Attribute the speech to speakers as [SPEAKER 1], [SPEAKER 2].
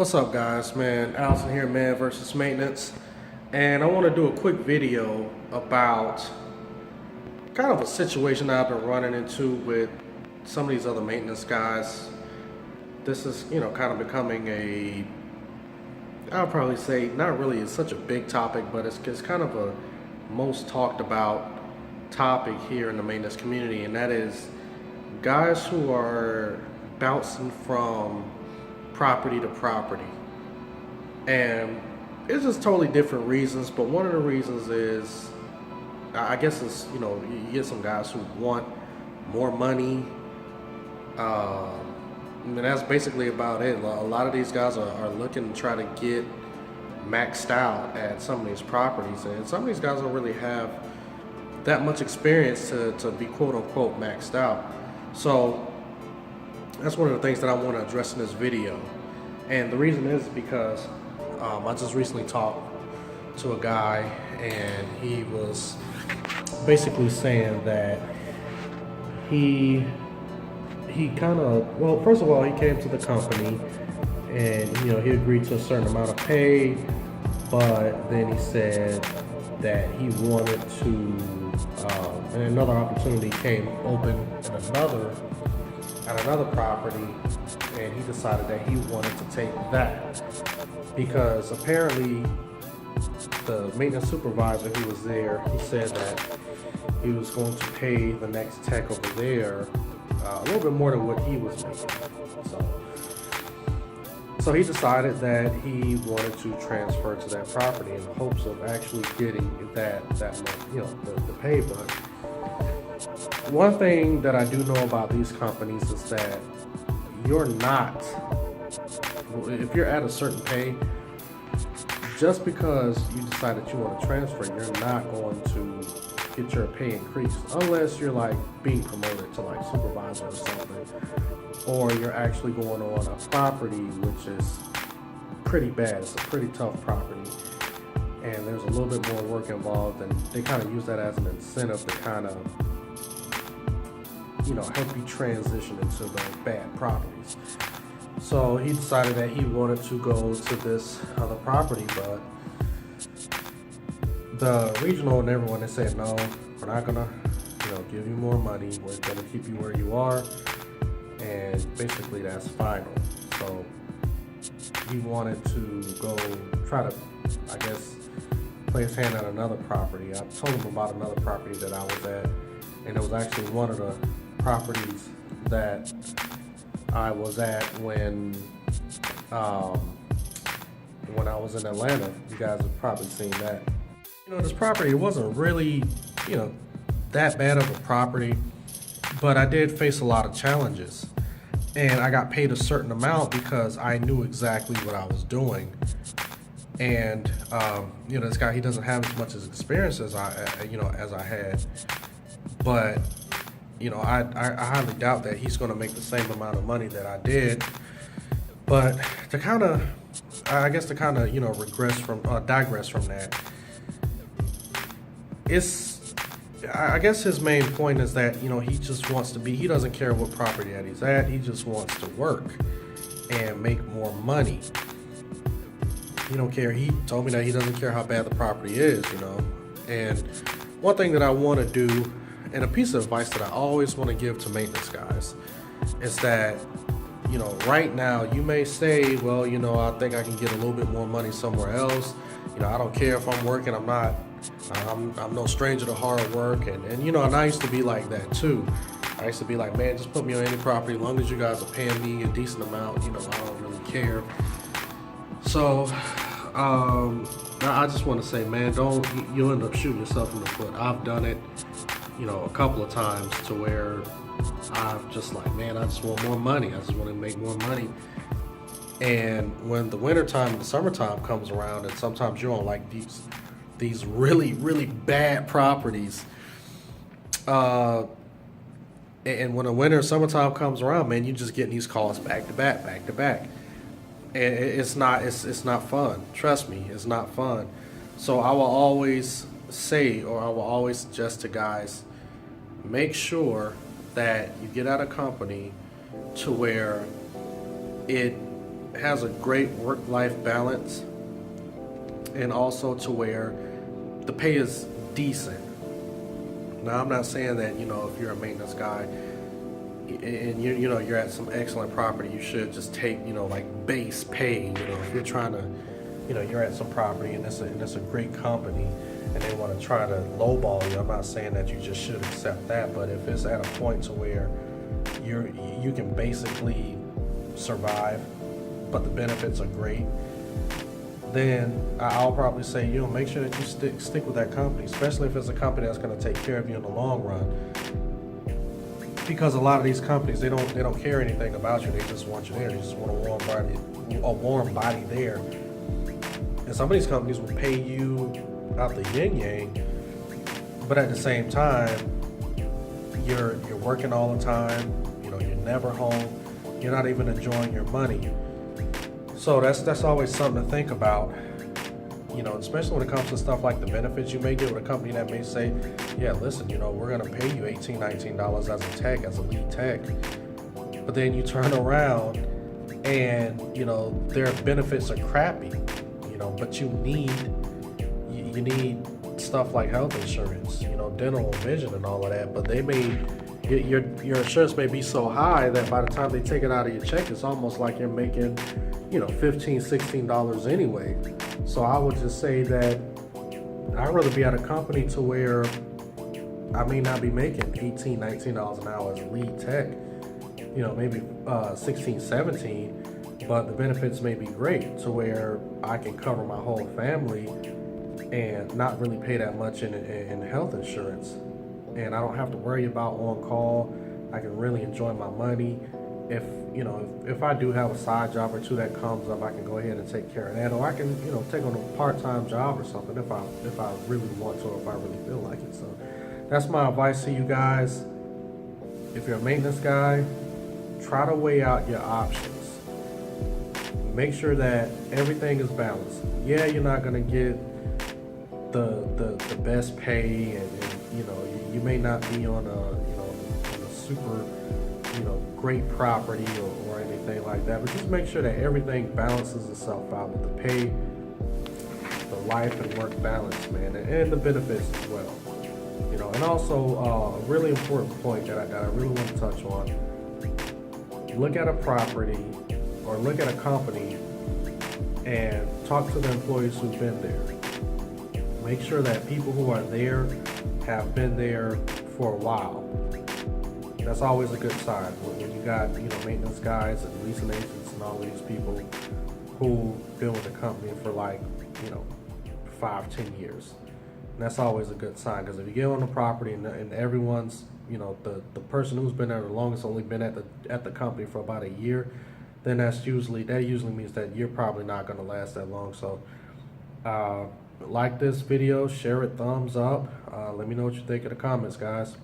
[SPEAKER 1] What's up, guys? Man, Allison here, Man versus Maintenance, and I want to do a quick video about kind of a situation that I've been running into with some of these other maintenance guys. This is, kind of becoming I'll probably say, not really it's such a big topic, but it's kind of a most talked about topic here in the maintenance community, and that is guys who are bouncing from property to property. And it's just totally different reasons, but one of the reasons is, I guess it's, you get some guys who want more money, and that's basically about it. A lot of these guys are looking to try to get maxed out at some of these properties, and some of these guys don't really have that much experience to be quote unquote maxed out. So that's one of the things that I want to address in this video. And the reason is because I just recently talked to a guy, and he was basically saying that he kind of, well, first of all, he came to the company and, he agreed to a certain amount of pay, but then he said that he wanted to, and another opportunity came open at another property, and he decided that he wanted to take that because apparently the maintenance supervisor who was there, he said that he was going to pay the next tech over there a little bit more than what he was making. So he decided that he wanted to transfer to that property in the hopes of actually getting that the pay. But one thing that I do know about these companies is that you're not, if you're at a certain pay, just because you decide that you want to transfer, you're not going to get your pay increased unless you're like being promoted to like supervisor or something, or you're actually going on a property which is pretty bad. It's a pretty tough property, and there's a little bit more work involved, and they kind of use that as an incentive to kind of help you transition into the bad properties. So he decided that he wanted to go to this other property, but the regional and everyone, they said, no, we're not gonna give you more money, we're gonna keep you where you are, and basically that's final. So he wanted to go try to, I guess, play his hand at another property. I told him about another property that I was at, and it was actually one of the properties that I was at when I was in Atlanta. You guys have probably seen that. This property, it wasn't really, that bad of a property, but I did face a lot of challenges, and I got paid a certain amount because I knew exactly what I was doing. And this guy, he doesn't have as much experience as I had, but I highly doubt that he's going to make the same amount of money that I did. But to kind of, digress from that, I guess his main point is that, he just wants to he doesn't care what property that he's at, he just wants to work and make more money. He don't care. He told me that he doesn't care how bad the property is, And one thing that I want to do, and a piece of advice that I always want to give to maintenance guys, is that, right now you may say, well, I think I can get a little bit more money somewhere else. I don't care if I'm working. I'm no stranger to hard work. And I used to be like that too. I used to be like, man, just put me on any property. As long as you guys are paying me a decent amount, I don't really care. So, I just want to say, man, you'll end up shooting yourself in the foot. I've done it, a couple of times to where I've just like, man, I just want more money. I just want to make more money. And when the wintertime and the summertime comes around, and sometimes you're on like these really, really bad properties, and when the winter and summertime comes around, man, you just getting these calls back to back. And it's not fun. Trust me, it's not fun. So I will always say, or I will always suggest to guys, make sure that you get at a company to where it has a great work-life balance, and also to where the pay is decent. Now, I'm not saying that, if you're a maintenance guy and you're at some excellent property, you should just take, like base pay. If you're trying to, you're at some property and it's a great company and they want to try to lowball you, I'm not saying that you just should accept that. But if it's at a point to where you can basically survive, but the benefits are great, then I'll probably say, make sure that you stick with that company, especially if it's a company that's going to take care of you in the long run. Because a lot of these companies, they don't care anything about you. They just want you there. They just want a warm body there. And some of these companies will pay you out the yin yang, but at the same time, you're working all the time. You're never home. You're not even enjoying your money. So that's always something to think about, especially when it comes to stuff like the benefits you may get with a company that may say, yeah, listen, we're going to pay you $18, $19 as a tech, as a lead tech. But then you turn around and, their benefits are crappy, but you need stuff like health insurance, dental and vision and all of that. But your insurance may be so high that by the time they take it out of your check, it's almost like you're making, $15, $16 anyway. So I would just say that I'd rather be at a company to where I may not be making $18, $19 an hour as a lead tech, maybe 16, 17, but the benefits may be great to where I can cover my whole family and not really pay that much in health insurance. And I don't have to worry about on call. I can really enjoy my money. If I do have a side job or two that comes up, I can go ahead and take care of that, or I can take on a part-time job or something if I really want to, or if I really feel like it. So that's my advice to you guys. If you're a maintenance guy, try to weigh out your options. Make sure that everything is balanced. Yeah, you're not gonna get the best pay, and you may not be on a super great property or anything like that, but just make sure that everything balances itself out with the pay, the life and work balance, man, and the benefits as well. And also a really important point that I really want to touch on: look at a property or look at a company and talk to the employees who've been there. Make sure that people who are there have been there for a while. That's always a good sign when you got maintenance guys and leasing agents and all these people who've been with the company for 5-10 years. And that's always a good sign, because if you get on the property and everyone's the person who's been there the longest only been at the company for about a year, then that usually means that you're probably not going to last that long. So like this video, share it, thumbs up. Let me know what you think in the comments, guys.